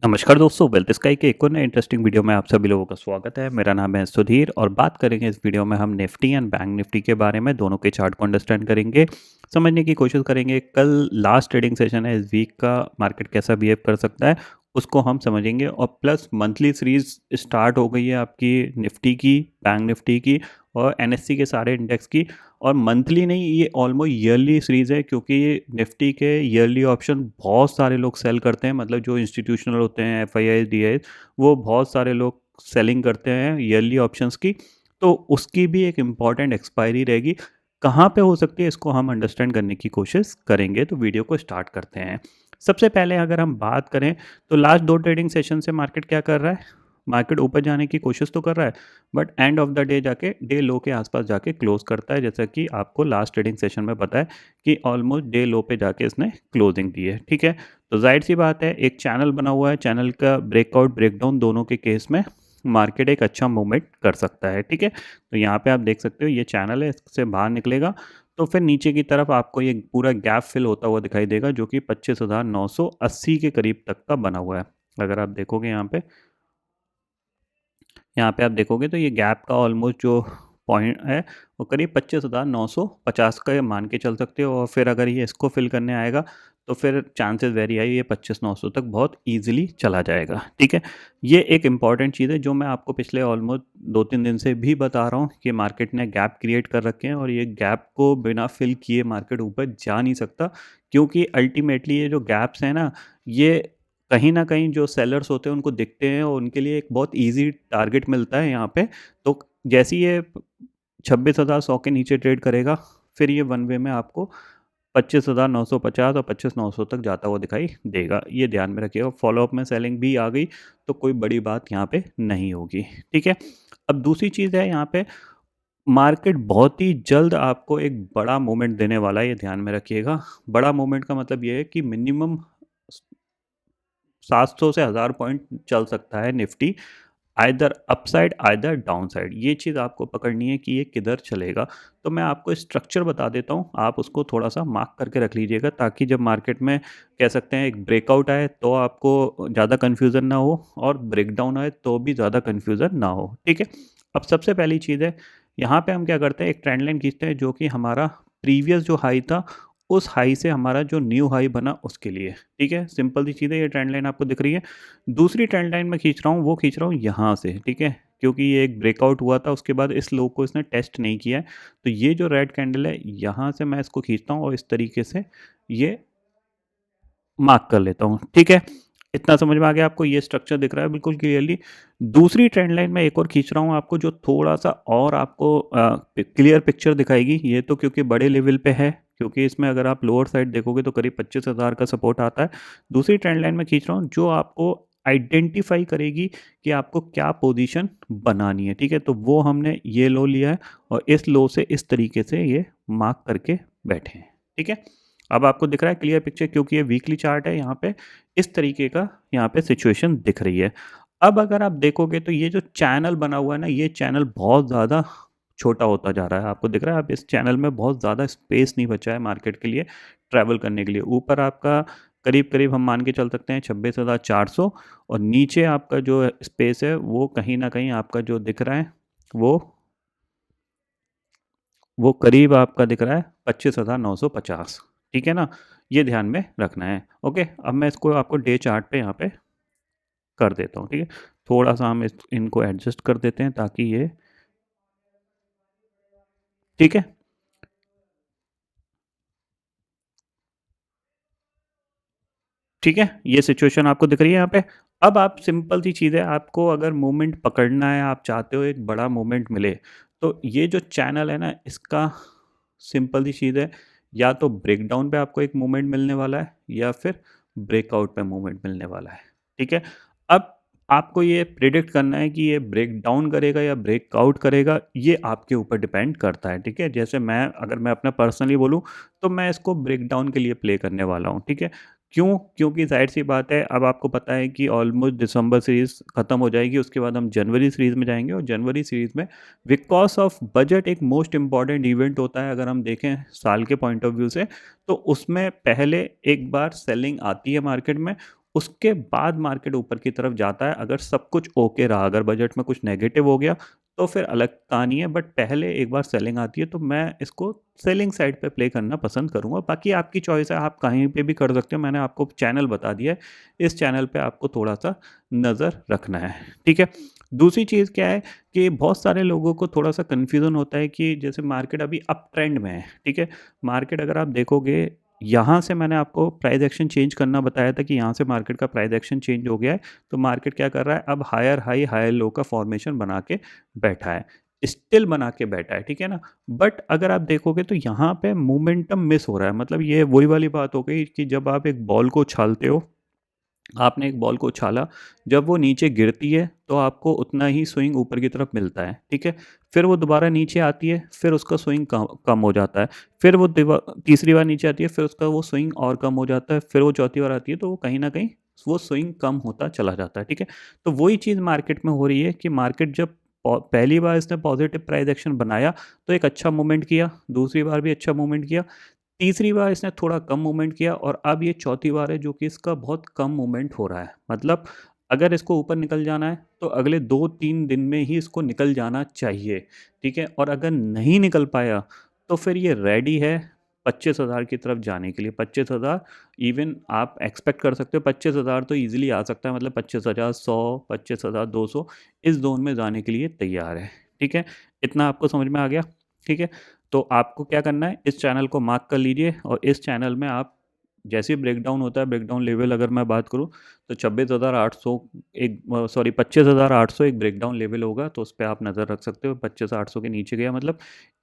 नमस्कार दोस्तों, wealth sky के एक और नए इंटरेस्टिंग वीडियो में आप सभी लोगों का स्वागत है। मेरा नाम है सुधीर और बात करेंगे इस वीडियो में हम निफ्टी एंड बैंक निफ्टी के बारे में, दोनों के चार्ट को अंडरस्टैंड करेंगे, समझने की कोशिश करेंगे। कल लास्ट ट्रेडिंग सेशन है, इस वीक का मार्केट कैसा बिहेव कर सकता है उसको हम समझेंगे। और प्लस मंथली सीरीज स्टार्ट हो गई है आपकी निफ्टी की, बैंक निफ्टी की और एनएससी के सारे इंडेक्स की। और मंथली नहीं, ये ऑलमोस्ट ईयरली सीरीज़ है, क्योंकि ये निफ्टी के ईयरली ऑप्शन बहुत सारे लोग सेल करते हैं। मतलब जो इंस्टीट्यूशनल होते हैं, F I I D I, वो बहुत सारे लोग सेलिंग करते हैं ईयरली ऑप्शंस की। तो उसकी भी एक इम्पॉर्टेंट एक्सपायरी रहेगी। कहाँ पे हो सकती है, इसको हम अंडरस्टैंड करने की कोशिश करेंगे। तो वीडियो को स्टार्ट करते हैं। सबसे पहले अगर हम बात करें तो लास्ट दो ट्रेडिंग सेशन से मार्केट क्या कर रहा है। मार्केट ऊपर जाने की कोशिश तो कर रहा है, but end of the day जाके डे लो के आसपास जाके क्लोज करता है। जैसा कि आपको लास्ट ट्रेडिंग सेशन में पता है कि ऑलमोस्ट डे लो पे जाके इसने क्लोजिंग दी है। ठीक है, तो जाहिर सी बात है, एक चैनल बना हुआ है, चैनल का ब्रेकआउट ब्रेकडाउन दोनों के केस में मार्केट एक अच्छा मूवमेंट कर सकता है। ठीक है, तो यहाँ पे आप देख सकते हो ये चैनल है, इससे बाहर निकलेगा तो फिर नीचे की तरफ आपको ये पूरा गैप फिल होता हुआ दिखाई देगा, जो कि 25,980 के करीब तक का बना हुआ है। अगर आप देखोगे यहाँ पे आप देखोगे तो ये गैप का ऑलमोस्ट जो पॉइंट है वो करीब 25,950 का ये मान के चल सकते हो। और फिर अगर ये इसको फिल करने आएगा तो फिर चांसेस वेरी हाई ये 25,900 तक बहुत इजीली चला जाएगा। ठीक है, ये एक इंपॉर्टेंट चीज़ है जो मैं आपको पिछले ऑलमोस्ट 2-3 दिन से भी बता रहा हूँ कि मार्केट ने गैप क्रिएट कर रखे हैं और ये गैप को बिना फिल किए मार्केट ऊपर जा नहीं सकता। क्योंकि अल्टीमेटली ये जो गैप्स हैं ना, ये कहीं न कहीं जो सेलर्स होते हैं उनको दिखते हैं और उनके लिए एक बहुत ईज़ी टारगेट मिलता है यहाँ पे। तो जैसे ही ये 26,100 के नीचे ट्रेड करेगा, फिर ये वन वे में आपको 25,950 और 25,900 तक जाता हुआ दिखाई देगा। ये ध्यान में रखिएगा। फ़ॉलो-अप में सेलिंग भी आ गई तो कोई बड़ी बात यहाँ पे नहीं होगी। ठीक है? अब दूसरी चीज़ है, यहाँ पे मार्केट बहुत ही जल्द आपको एक बड़ा मूवमेंट देने वाला है, ये ध्यान में रखिएगा। बड़ा मूवमेंट का मतलब ये है कि मिनिमम 700 से 1000 पॉइंट चल सकता है Nifty, either upside either downside. ये चीज़ आपको पकड़नी है कि ये किधर चलेगा। तो मैं आपको स्ट्रक्चर बता देता हूँ, आप उसको थोड़ा सा मार्क करके रख लीजिएगा, ताकि जब मार्केट में कह सकते हैं एक ब्रेकआउट आए तो आपको ज़्यादा कन्फ्यूज़न ना हो, और ब्रेकडाउन आए तो भी ज़्यादा कन्फ्यूज़न ना हो। ठीक है, अब सबसे पहली चीज़ है, यहाँ पे हम क्या करते हैं, एक ट्रेंड लाइन खींचते हैं जो कि हमारा प्रीवियस जो हाई था उस हाई से हमारा जो न्यू हाई बना उसके लिए। ठीक है, सिंपल सी चीज़ है, ये ट्रेंड लाइन आपको दिख रही है। दूसरी ट्रेंड लाइन मैं खींच रहा हूँ, वो खींच रहा हूँ यहाँ से। ठीक है, क्योंकि ये एक ब्रेकआउट हुआ था, उसके बाद इस लो को इसने टेस्ट नहीं किया है। तो ये जो रेड कैंडल है, यहाँ से मैं इसको खींचता हूँ और इस तरीके से ये मार्क कर लेता हूँ। ठीक है, इतना समझ में आ गया आपको, ये स्ट्रक्चर दिख रहा है बिल्कुल क्लियरली। दूसरी ट्रेंड लाइन में एक और खींच रहा हूँ आपको, जो थोड़ा सा और आपको क्लियर पिक्चर दिखाएगी। ये तो क्योंकि बड़े लेवल पे है, क्योंकि इसमें अगर आप लोअर साइड देखोगे तो करीब 25,000 का सपोर्ट आता है। दूसरी ट्रेंड लाइन में खींच रहा हूँ जो आपको आइडेंटिफाई करेगी कि आपको क्या पोजीशन बनानी है। ठीक है, तो वो हमने ये लो लिया है और इस लो से इस तरीके से ये मार्क करके बैठे हैं। ठीक है, अब आपको दिख रहा है क्लियर पिक्चर, क्योंकि ये वीकली चार्ट है। यहाँ पे इस तरीके का यहाँ पे सिचुएशन दिख रही है। अब अगर आप देखोगे तो ये जो चैनल बना हुआ है ना, ये चैनल बहुत ज़्यादा छोटा होता जा रहा है। आपको दिख रहा है, अब इस चैनल में बहुत ज़्यादा स्पेस नहीं बचा है मार्केट के लिए ट्रैवल करने के लिए। ऊपर आपका करीब-करीब हम मान के चल सकते हैं 26,400, और नीचे आपका जो स्पेस है वो कहीं न कहीं आपका जो दिख रहा है वो करीब आपका दिख रहा है 25,950। ठीक है ना? ये ध्यान में रखना है। ओके, अब मैं इसको आपको डे चार्ट पे यहाँ पे कर देता हूँ। ठीक है, थोड़ा-सा हम इनको एडजस्ट कर देते हैं ताकि ये ठीक है? ठीक है, ये सिचुएशन आपको दिख रही है यहाँ पे। अब आप सिंपल सी चीज़ है, आपको अगर मूवमेंट पकड़ना है, आप चाहते हो एक बड़ा मूवमेंट मिले, तो ये जो चैनल है ना, इसका सिंपल सी चीज़ है, या तो ब्रेकडाउन पे आपको एक मूवमेंट मिलने वाला है या फिर ब्रेकआउट पे मूवमेंट मिलने वाला है। ठीक है? अब आपको ये प्रिडिक्ट करना है कि ये ब्रेक डाउन करेगा या ब्रेकआउट करेगा, ये आपके ऊपर डिपेंड करता है। ठीक है? जैसे अगर मैं अपना पर्सनली बोलूँ तो मैं इसको ब्रेक डाउन के लिए प्ले करने वाला हूँ। ठीक है? क्यों? क्योंकि ज़ाहिर-सी बात है, अब आपको पता है कि ऑलमोस्ट दिसंबर सीरीज़ खत्म हो जाएगी, उसके बाद हम जनवरी सीरीज़ में जाएँगे, और जनवरी सीरीज़ में बिकॉज़ ऑफ बजट एक मोस्ट इम्पोर्टेंट इवेंट होता है। अगर हम देखें साल के पॉइंट ऑफ व्यू से, तो उसमें पहले एक बार सेलिंग आती है मार्केट में, उसके बाद मार्केट ऊपर की तरफ जाता है अगर सब कुछ ओके रहा, अगर बजट में कुछ नेगेटिव हो गया तो फिर अलग कहानी है, बट पहले एक बार सेलिंग आती है तो मैं इसको सेलिंग साइड पे प्ले करना पसंद करूँगा। बाकी आपकी चॉइस है, आप कहीं पे भी कर सकते हो, मैंने आपको चैनल बता दिया है, इस चैनल पे आपको थोड़ा-सा नज़र रखना है, ठीक है? दूसरी चीज़ क्या है कि बहुत सारे लोगों को थोड़ा-सा कन्फ्यूज़न होता है कि जैसे मार्केट अभी अप ट्रेंड में है, ठीक है? मार्केट अगर आप देखोगे, यहाँ से मैंने आपको प्राइस एक्शन चेंज करना बताया था कि यहाँ से मार्केट का प्राइस एक्शन चेंज हो गया है, तो मार्केट क्या कर रहा है, अब हायर हाई, हायर लो का फॉर्मेशन बना के बैठा है। स्टिल बना के बैठा है, ठीक है ना? बट अगर आप देखोगे तो यहाँ पे मोमेंटम मिस हो रहा है, मतलब ये वही वाली बात हो गई कि जब आप एक बॉल को उछालते हो, आपने एक बॉल को उछाला, जब वो नीचे गिरती है तो आपको उतना ही स्विंग ऊपर की तरफ मिलता है, ठीक है? फिर वो दोबारा नीचे आती है, फिर उसका स्विंग कम कम हो जाता है। फिर वो तीसरी बार नीचे आती है, फिर उसका वो स्विंग और कम हो जाता है, फिर वो चौथी बार आती है तो वो कहीं न कहीं वो स्विंग कम होता चला जाता है, ठीक है? तो वही चीज़ मार्केट में हो रही है कि मार्केट जब पहली बार इसने पॉजिटिव प्राइस एक्शन बनाया तो एक अच्छा मूवमेंट किया, दूसरी बार भी अच्छा मूवमेंट किया, तीसरी बार इसने थोड़ा कम मूवमेंट किया और अब ये चौथी बार है जो कि इसका बहुत कम मूवमेंट हो रहा है। मतलब अगर इसको ऊपर निकल जाना है तो अगले 2-3 दिन में ही इसको निकल जाना चाहिए, ठीक है? और अगर नहीं निकल पाया तो फिर ये रेडी है 25,000 की तरफ जाने के लिए। 25,000 इवन आप एक्सपेक्ट कर सकते हो, 25,000 तो ईज़िली आ सकता है, मतलब 25,000 100, 25,200 इस ज़ोन में जाने के लिए तैयार है, ठीक है? इतना आपको समझ में आ गया, ठीक है? तो आपको क्या करना है, इस चैनल को मार्क कर लीजिए और इस चैनल में आप जैसे ही ब्रेकडाउन होता है, ब्रेकडाउन लेवल अगर मैं बात करूँ तो 26,800 एक सॉरी 25,800 एक ब्रेकडाउन लेवल होगा, तो उस पे आप नज़र रख सकते हो। 25,800 के नीचे गया मतलब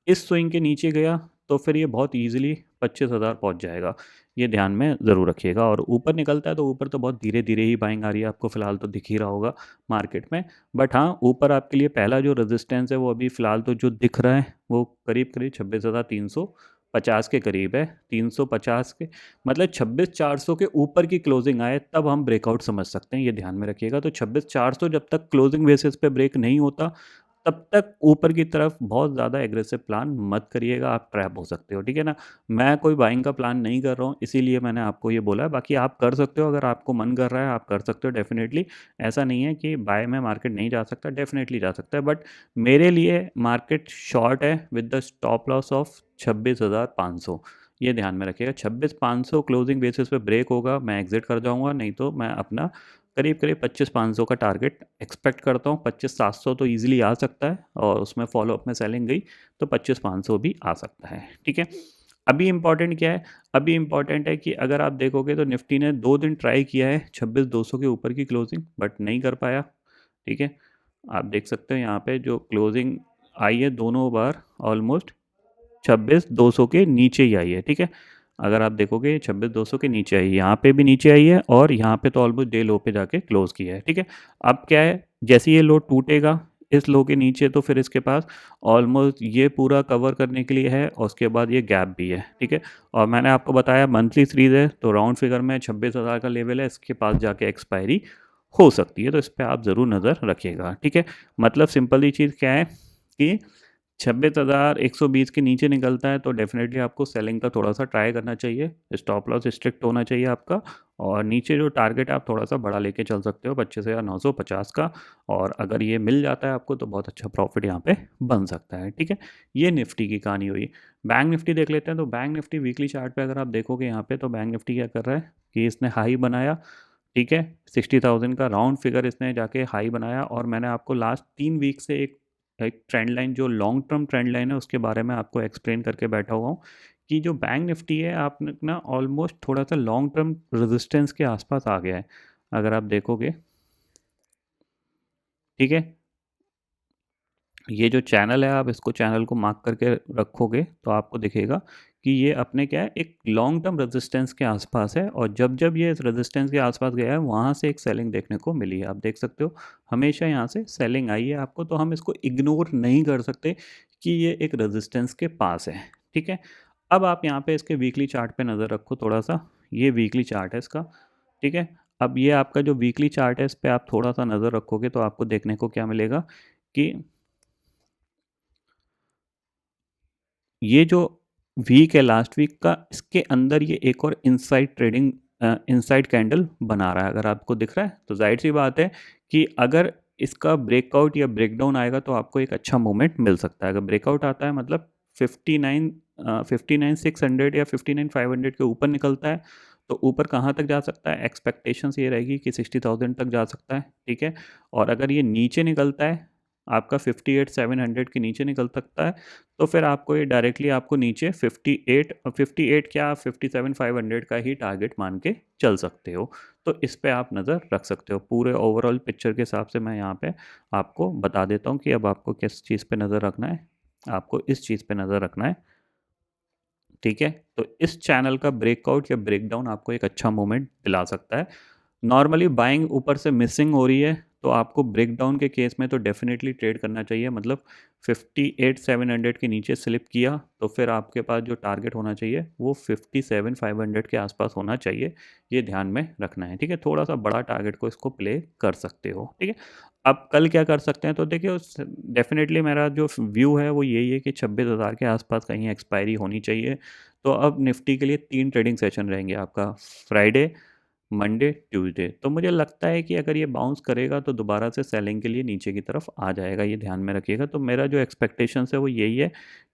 इस स्विंग के नीचे गया तो फिर ये बहुत ईज़िली 25,000 पहुँच जाएगा। ये ध्यान में ज़रूर रखिएगा, और ऊपर निकलता है तो ऊपर तो बहुत धीरे-धीरे ही बाइंग आ रही है, आपको फ़िलहाल तो दिख ही रहा होगा मार्केट में। बट हाँ, ऊपर आपके लिए पहला जो रेजिस्टेंस है वो अभी फ़िलहाल तो जो दिख रहा है वो करीब-करीब 26,350 के करीब है। 350 के मतलब 26,400 के ऊपर की क्लोजिंग आए तब हम ब्रेकआउट समझ सकते हैं, ये ध्यान में रखिएगा। तो 26,400 जब तक क्लोजिंग बेसिस पे ब्रेक नहीं होता तब तक ऊपर की तरफ बहुत ज़्यादा एग्रेसिव प्लान मत करिएगा, आप ट्रैप हो सकते हो, ठीक है ना? मैं कोई बाइंग का प्लान नहीं कर रहा हूँ, इसीलिए मैंने आपको ये बोला है। बाकी आप कर सकते हो, अगर आपको मन कर रहा है आप कर सकते हो डेफ़िनेटली। ऐसा नहीं है कि बाय में मार्केट नहीं जा सकता, डेफ़िनेटली जा सकता है, बट मेरे लिए मार्केट शॉर्ट है with the stop loss of 26,500। ये ध्यान में रखिएगा, 26,500 क्लोजिंग बेसिस पे ब्रेक होगा, मैं एग्ज़िट कर जाऊँगा, नहीं तो मैं अपना करीब-करीब 25,500 का टारगेट एक्सपेक्ट करता हूँ। 25,700 तो ईज़िली आ सकता है और उसमें फ़ॉलो-अप में सेलिंग गई तो 25,500 भी आ सकता है, ठीक है? अभी इम्पोर्टेंट क्या है? अभी इम्पोर्टेंट है कि अगर आप देखोगे तो निफ्टी ने 2 दिन ट्राई किया है 26,200 के ऊपर की क्लोजिंग, बट नहीं कर पाया, ठीक है? आप देख सकते हो यहाँ पे जो क्लोजिंग आई है दोनों बार ऑलमोस्ट 26,200 के नीचे ही आई है, ठीक है? अगर आप देखोगे 26,200 के नीचे आई है, यहाँ पे भी नीचे आई है और यहाँ पे तो ऑलमोस्ट डे लो पे जाके क्लोज़ किया है, ठीक है? अब क्या है, जैसे ये लो टूटेगा इस लो के नीचे तो फिर इसके पास ऑलमोस्ट ये पूरा कवर करने के लिए है और उसके बाद ये गैप भी है, ठीक है? और मैंने आपको बताया मंथली सीरीज़ है तो राउंड फिगर में 26,000 का लेवल है, इसके पास जाके एक्सपायरी हो सकती है, तो इस पे आप ज़रूर नज़र रखिएगा, ठीक है? मतलब सिंपल सी चीज़ क्या है कि 26,120 के नीचे निकलता है तो डेफ़िनेटली आपको सेलिंग का थोड़ा-सा ट्राई करना चाहिए। स्टॉप लॉस स्ट्रिक्ट होना चाहिए आपका, और नीचे जो टारगेट है आप थोड़ा-सा बड़ा लेके चल सकते हो 25,950 का, और अगर ये मिल जाता है आपको तो बहुत अच्छा प्रॉफ़िट यहाँ पे बन सकता है, ठीक है? ये निफ्टी की कहानी हुई। बैंक निफ्टी देख लेते हैं, तो बैंक निफ्टी वीकली चार्ट पे अगर आप देखोगे यहाँ पे तो बैंक निफ्टी क्या कर रहा है कि इसने हाई बनाया, ठीक है? 60,000 का राउंड फिगर इसने जाके हाई बनाया, और मैंने आपको लास्ट 3 वीक से एक एक ट्रेंड लाइन जो लॉन्ग टर्म ट्रेंड लाइन है उसके बारे में आपको एक्सप्लेन करके बैठा हुआ हूँ कि जो बैंक निफ्टी है आपने ना ऑलमोस्ट थोड़ा-सा लॉन्ग टर्म रेजिस्टेंस के आस-पास आ गया है। अगर आप देखोगे, ठीक है? ये जो चैनल है आप इसको चैनल को मार्क करके रखोगे तो आपको दिखेगा कि ये अपने क्या है एक लॉन्ग टर्म रेजिस्टेंस के आसपास है, और जब जब ये इस रेजिस्टेंस के आसपास गया है वहाँ से एक सेलिंग देखने को मिली है, आप देख सकते हो हमेशा यहाँ से सेलिंग आई है आपको, तो हम इसको इग्नोर नहीं कर सकते कि ये एक रेजिस्टेंस के पास है, ठीक है? अब आप यहाँ पे इसके वीकली चार्ट पे नज़र रखो थोड़ा सा, ये वीकली चार्ट है इसका, ठीक है? अब ये आपका जो वीकली चार्ट है इस पे आप थोड़ा सा नज़र रखोगे तो आपको देखने को क्या मिलेगा कि ये जो वीक है लास्ट वीक का, इसके अंदर ये एक और इनसाइड ट्रेडिंग इनसाइड कैंडल बना रहा है। अगर आपको दिख रहा है तो जाहिर सी बात है कि अगर इसका ब्रेकआउट या ब्रेकडाउन आएगा तो आपको एक अच्छा मूवमेंट मिल सकता है। अगर ब्रेकआउट आता है मतलब 59 59,600 या 59,500 के ऊपर निकलता है तो ऊपर कहाँ तक जा सकता है, एक्सपेक्टेशंस ये रहेगी कि 60,000 तक जा सकता है, ठीक है। और अगर ये नीचे निकलता है आपका 58,700 के नीचे निकल सकता है तो फिर आपको ये डायरेक्टली आपको नीचे 58 क्या 57,500 का ही टारगेट मान के चल सकते हो। तो इस पे आप नज़र रख सकते हो। पूरे ओवरऑल पिक्चर के हिसाब से मैं यहाँ पे आपको बता देता हूँ कि अब आपको किस चीज़ पे नज़र रखना है। आपको इस चीज़ पे नज़र रखना है, ठीक है। तो इस चैनल का ब्रेकआउट या ब्रेकडाउन आपको एक अच्छा मोमेंट दिला सकता है। नॉर्मली बाइंग ऊपर से मिसिंग हो रही है तो आपको ब्रेकडाउन के केस में तो डेफिनेटली ट्रेड करना चाहिए। मतलब 58,700 के नीचे स्लिप किया तो फिर आपके पास जो टारगेट होना चाहिए वो 57,500 के आसपास होना चाहिए। ये ध्यान में रखना है, ठीक है। थोड़ा सा बड़ा टारगेट को इसको प्ले कर सकते हो, ठीक है। अब कल क्या कर सकते हैं तो देखिए डेफिनेटली मेरा जो व्यू है वो यही है कि 26,000 के आसपास कहीं एक्सपायरी होनी चाहिए। तो अब निफ्टी के लिए 3 ट्रेडिंग सेशन रहेंगे आपका, फ्राइडे, मंडे, ट्यूसडे। तो मुझे लगता है कि अगर ये बाउंस करेगा तो दोबारा से सेलिंग के लिए नीचे की तरफ आ जाएगा, ये ध्यान में रखिएगा। तो मेरा जो एक्सपेक्टेशंस है वो यही है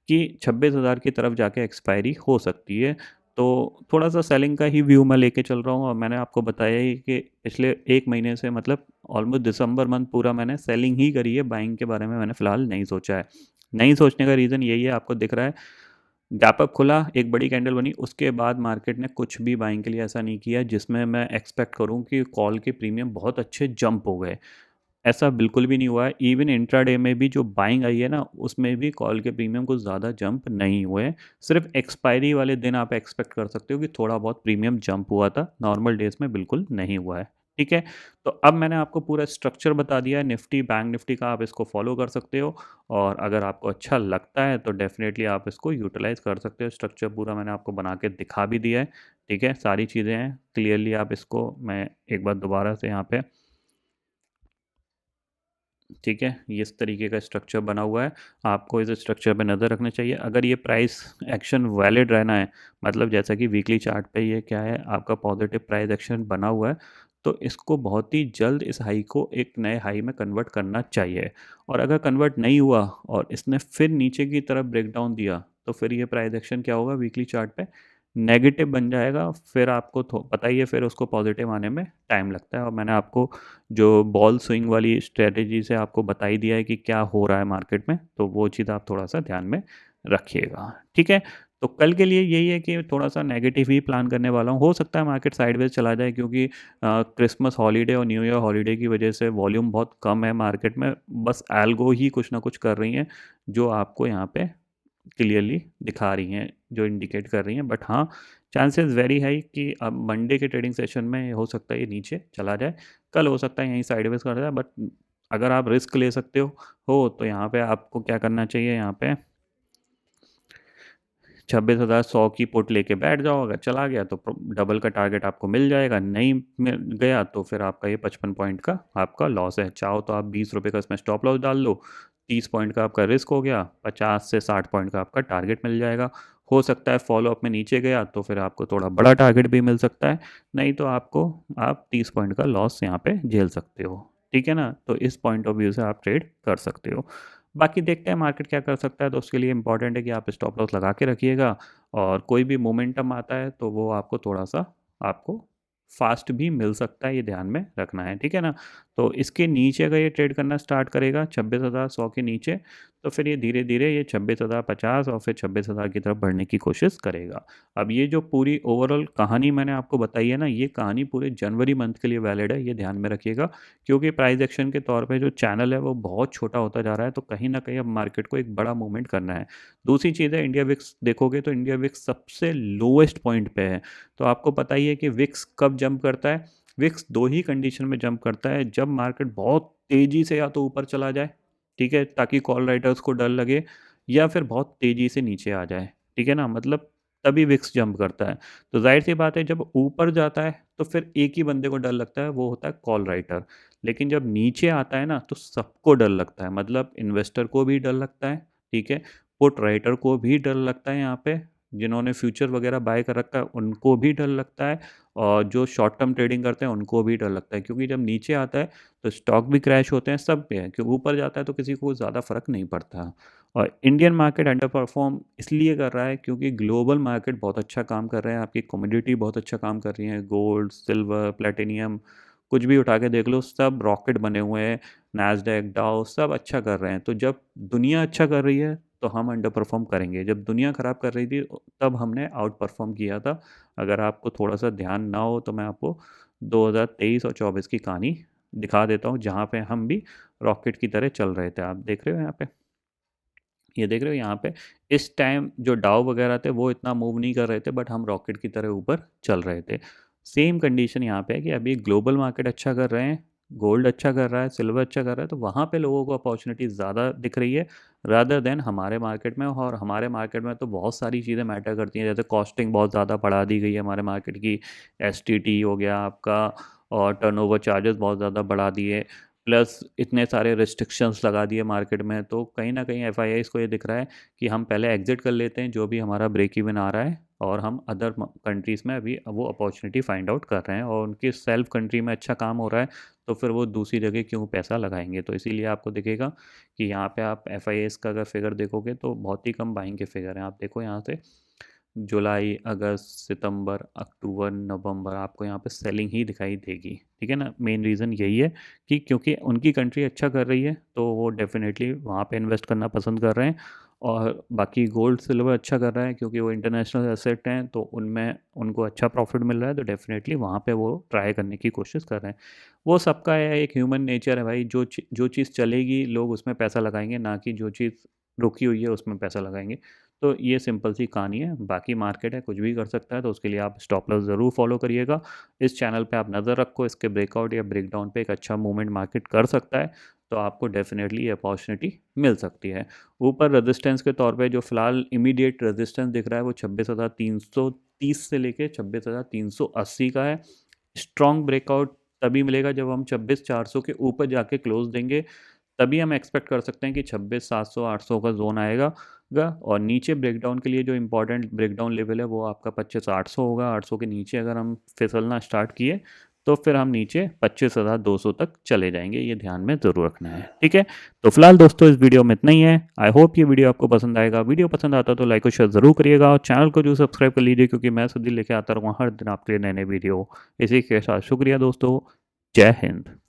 कि 26,000 की तरफ जाके एक्सपायरी हो सकती है। तो थोड़ा सा सेलिंग का ही व्यू मैं लेके चल रहा हूँ और मैंने आपको बताया ही कि पिछले 1 महीने से मतलब ऑलमोस्ट दिसंबर मंथ पूरा मैंने सेलिंग ही करी है, बाइंग के बारे में मैंने फ़िलहाल नहीं सोचा है। नहीं सोचने का रीज़न यही है, आपको दिख रहा है गैप अप खुला, एक बड़ी कैंडल बनी, उसके बाद मार्केट ने कुछ भी बाइंग के लिए ऐसा नहीं किया जिसमें मैं एक्सपेक्ट करूं कि कॉल के प्रीमियम बहुत अच्छे जंप हो गए। ऐसा बिल्कुल भी नहीं हुआ है। इवन इंट्राडे में भी जो बाइंग आई है ना उसमें भी कॉल के प्रीमियम कुछ ज़्यादा जंप नहीं हुए हैं। सिर्फ एक्सपायरी वाले दिन आप एक्सपेक्ट कर सकते हो कि थोड़ा बहुत प्रीमियम जंप हुआ था, नॉर्मल डेज में बिल्कुल नहीं हुआ है, ठीक है। तो अब मैंने आपको पूरा स्ट्रक्चर बता दिया है निफ्टी बैंक निफ्टी का, आप इसको फॉलो कर सकते हो और अगर आपको अच्छा लगता है तो डेफिनेटली आप इसको यूटिलाइज कर सकते हो। स्ट्रक्चर पूरा मैंने आपको बना के दिखा भी दिया है, ठीक है। सारी चीज़ें हैं क्लियरली, आप इसको मैं एक बार दोबारा से यहाँ पे, ठीक है, ये इस तरीके का स्ट्रक्चर बना हुआ है। आपको इस स्ट्रक्चर पे नज़र रखना चाहिए। अगर ये प्राइस एक्शन वैलिड रहना है, मतलब जैसा कि वीकली चार्ट पे ये क्या है आपका पॉजिटिव प्राइस एक्शन बना हुआ है, तो इसको बहुत ही जल्द इस हाई को एक नए हाई में कन्वर्ट करना चाहिए। और अगर कन्वर्ट नहीं हुआ और इसने फिर नीचे की तरफ ब्रेकडाउन दिया तो फिर ये प्राइस एक्शन क्या होगा वीकली चार्ट पे, नेगेटिव बन जाएगा। फिर आपको पता ही है फिर उसको पॉजिटिव आने में टाइम लगता है। और मैंने आपको जो बॉल स्विंग वाली स्ट्रेटजी से आपको बता ही दिया है कि क्या हो रहा है मार्केट में, तो वो चीज़ आप थोड़ा सा ध्यान में रखिएगा, ठीक है। तो कल के लिए यही है कि थोड़ा सा नेगेटिव ही प्लान करने वाला हूँ। हो सकता है मार्केट साइडवेज चला जाए क्योंकि क्रिसमस हॉलीडे और न्यू ईयर हॉलीडे की वजह से वॉल्यूम बहुत कम है मार्केट में। बस एल्गो ही कुछ ना कुछ कर रही हैं जो आपको यहाँ पे क्लियरली दिखा रही हैं, जो इंडिकेट कर रही हैं। बट हाँ, चांसेस वेरी हाई कि अब मंडे के ट्रेडिंग सेशन में हो सकता है ये नीचे चला जाए, कल हो सकता है यहीं साइडवेज कर जाए। बट अगर आप रिस्क ले सकते हो तो यहाँ पे आपको क्या करना चाहिए, यहाँ पे 26,100 की पुट लेके बैठ जाओ। अगर चला गया तो डबल का टारगेट आपको मिल जाएगा, नहीं मिल गया तो फिर आपका ये 55 पॉइंट का आपका लॉस है। चाहो तो आप 20 रुपये का इसमें स्टॉप लॉस डाल लो, 30 पॉइंट का आपका रिस्क हो गया, 50 से 60 पॉइंट का आपका टारगेट मिल जाएगा। हो सकता है फॉलोअप में नीचे गया तो फिर आपको थोड़ा बड़ा टारगेट भी मिल सकता है, नहीं तो आपको आप 30 पॉइंट का लॉस यहाँ पे झेल सकते हो, ठीक है ना। तो इस पॉइंट ऑफ व्यू से आप ट्रेड कर सकते हो। बाकी देखते हैं मार्केट क्या कर सकता है। तो उसके लिए इंपॉर्टेंट है कि आप स्टॉप लॉस लगा के रखिएगा और कोई भी मोमेंटम आता है तो वो आपको थोड़ा सा आपको फास्ट भी मिल सकता है, ये ध्यान में रखना है, ठीक है ना। तो इसके नीचे अगर ये ट्रेड करना स्टार्ट करेगा 26,100 के नीचे तो फिर ये धीरे धीरे ये 26,050 और फिर 26,000 की तरफ बढ़ने की कोशिश करेगा। अब ये जो पूरी ओवरऑल कहानी मैंने आपको बताई है ना, ये कहानी पूरे जनवरी मंथ के लिए वैलिड है, ये ध्यान में रखिएगा। क्योंकि प्राइस एक्शन के तौर पे जो चैनल है वो बहुत छोटा होता जा रहा है, तो कहीं ना कहीं अब मार्केट को एक बड़ा मूवमेंट करना है। दूसरी चीज़ है, इंडिया विक्स देखोगे तो इंडिया विक्स सबसे लोएस्ट पॉइंट पे है। तो आपको पता ही है कि विक्स कब जंप करता है, विक्स दो ही कंडीशन में जंप करता है, जब मार्केट बहुत तेज़ी से या तो ऊपर चला जाए, ठीक है, ताकि कॉल राइटर्स को डर लगे, या फिर बहुत तेज़ी से नीचे आ जाए, ठीक है ना, मतलब तभी विक्स जंप करता है। तो जाहिर सी बात है जब ऊपर जाता है तो फिर एक ही बंदे को डर लगता है, वो होता है कॉल राइटर। लेकिन जब नीचे आता है ना तो सबको डर लगता है, मतलब इन्वेस्टर को भी डर लगता है, ठीक है, पुट राइटर को भी डर लगता है यहाँ पे, जिन्होंने फ्यूचर वगैरह बाय कर रखा है उनको भी डर लगता है, और जो शॉर्ट टर्म ट्रेडिंग करते हैं उनको भी डर लगता है, क्योंकि जब नीचे आता है तो स्टॉक भी क्रैश होते हैं, सब पे है, क्योंकि ऊपर जाता है तो किसी को ज़्यादा फर्क नहीं पड़ता। और इंडियन मार्केट अंडर परफॉर्म इसलिए कर रहा है क्योंकि ग्लोबल मार्केट बहुत अच्छा काम कर रहे हैं, आपकी कमोडिटी बहुत अच्छा काम कर रही है, गोल्ड, सिल्वर, प्लेटिनियम, कुछ भी उठा के देख लो, सब रॉकेट बने हुए हैं, नैस्डैक, डाउ, सब अच्छा कर रहे हैं। तो जब दुनिया अच्छा कर रही है तो हम अंडर परफॉर्म करेंगे, जब दुनिया ख़राब कर रही थी तब हमने आउट परफॉर्म किया था। अगर आपको थोड़ा सा ध्यान ना हो तो मैं आपको 2023 और 24 की कहानी दिखा देता हूँ, जहाँ पे हम भी रॉकेट की तरह चल रहे थे। आप देख रहे हो यहाँ पे, ये देख रहे हो यहाँ पे, इस टाइम जो डाउ वगैरह थे वो इतना मूव नहीं कर रहे थे, बट हम रॉकेट की तरह ऊपर चल रहे थे। सेम कंडीशन यहाँ पे है कि अभी ग्लोबल मार्केट अच्छा कर रहे हैं, गोल्ड अच्छा कर रहा है, सिल्वर अच्छा कर रहा है, तो वहाँ पे लोगों को अपॉर्चुनिटी ज़्यादा दिख रही है रादर देन हमारे मार्केट में। और हमारे मार्केट में तो बहुत सारी चीज़ें मैटर करती हैं, जैसे कॉस्टिंग बहुत ज़्यादा बढ़ा दी गई है हमारे मार्केट की, एसटीटी हो गया आपका, और टर्नओवर चार्जेस बहुत ज़्यादा बढ़ा दिए, प्लस इतने सारे रिस्ट्रिक्शंस लगा दिए मार्केट में। तो कहीं ना कहीं एफआईआईज़ को ये दिख रहा है कि हम पहले एग्जिट कर लेते हैं जो भी हमारा ब्रेक इवन आ रहा है, और हम अदर कंट्रीज़ में अभी वो अपॉर्चुनिटी फाइंड आउट कर रहे हैं, और उनकी सेल्फ कंट्री में अच्छा काम हो रहा है तो फिर वो दूसरी जगह क्यों पैसा लगाएंगे। तो इसीलिए आपको दिखेगा कि यहाँ पे आप एफआईआईज़ का अगर फिगर देखोगे तो बहुत ही कम बाइंग के फिगर हैं। आप देखो यहाँ से जुलाई, अगस्त, सितंबर, अक्टूबर, नवंबर, आपको यहाँ पे सेलिंग ही दिखाई देगी। ठीक है ना, मेन रीज़न यही है कि क्योंकि उनकी कंट्री अच्छा कर रही है तो वो डेफिनेटली वहाँ पे इन्वेस्ट करना पसंद कर रहे हैं। और बाकी गोल्ड सिल्वर अच्छा कर रहा है क्योंकि वो इंटरनेशनल एसेट हैं, तो उनमें उनको अच्छा प्रॉफिट मिल रहा है, तो डेफिनेटली वहाँ पे वो ट्राई करने की कोशिश कर रहे हैं। वो सबका है, एक ह्यूमन नेचर है भाई, जो चीज़ चलेगी लोग उसमें पैसा लगाएंगे, ना कि जो चीज़ रुकी हुई है उसमें पैसा लगाएंगे। तो ये सिंपल सी कहानी है, बाकी मार्केट है, कुछ भी कर सकता है, तो उसके लिए आप स्टॉप लॉस ज़रूर फॉलो करिएगा। इस चैनल पे आप नज़र रखो, इसके ब्रेकआउट या ब्रेकडाउन पे एक अच्छा मूवमेंट मार्केट कर सकता है, तो आपको डेफिनेटली ये अपॉर्चुनिटी मिल सकती है। ऊपर रेजिस्टेंस के तौर पे जो फिलहाल इमीडिएट रेजिस्टेंस दिख रहा है वो 26,330 से लेके 26,380 का है। स्ट्रॉन्ग ब्रेकआउट तभी मिलेगा जब हम 26,400 के ऊपर जाके क्लोज देंगे, तभी हम एक्सपेक्ट कर सकते हैं कि 26,700 800 का जोन आएगा। और नीचे ब्रेकडाउन के लिए जो इंपॉर्टेंट ब्रेकडाउन लेवल है वो आपका 25,800 होगा। 800 के नीचे अगर हम फिसलना स्टार्ट किए तो फिर हम नीचे 25,200 तक चले जाएंगे, ये ध्यान में ज़रूर रखना है। ठीक है, तो फिलहाल दोस्तों इस वीडियो में इतना ही है। आई होप ये वीडियो आपको पसंद आएगा। वीडियो पसंद आता तो लाइक और शेयर ज़रूर करिएगा, और चैनल को जो सब्सक्राइब कर लीजिए, क्योंकि मैं सदी लेके आता रहूँगा हर दिन आपके लिए नए नए वीडियो। इसी के साथ शुक्रिया दोस्तों, जय हिंद।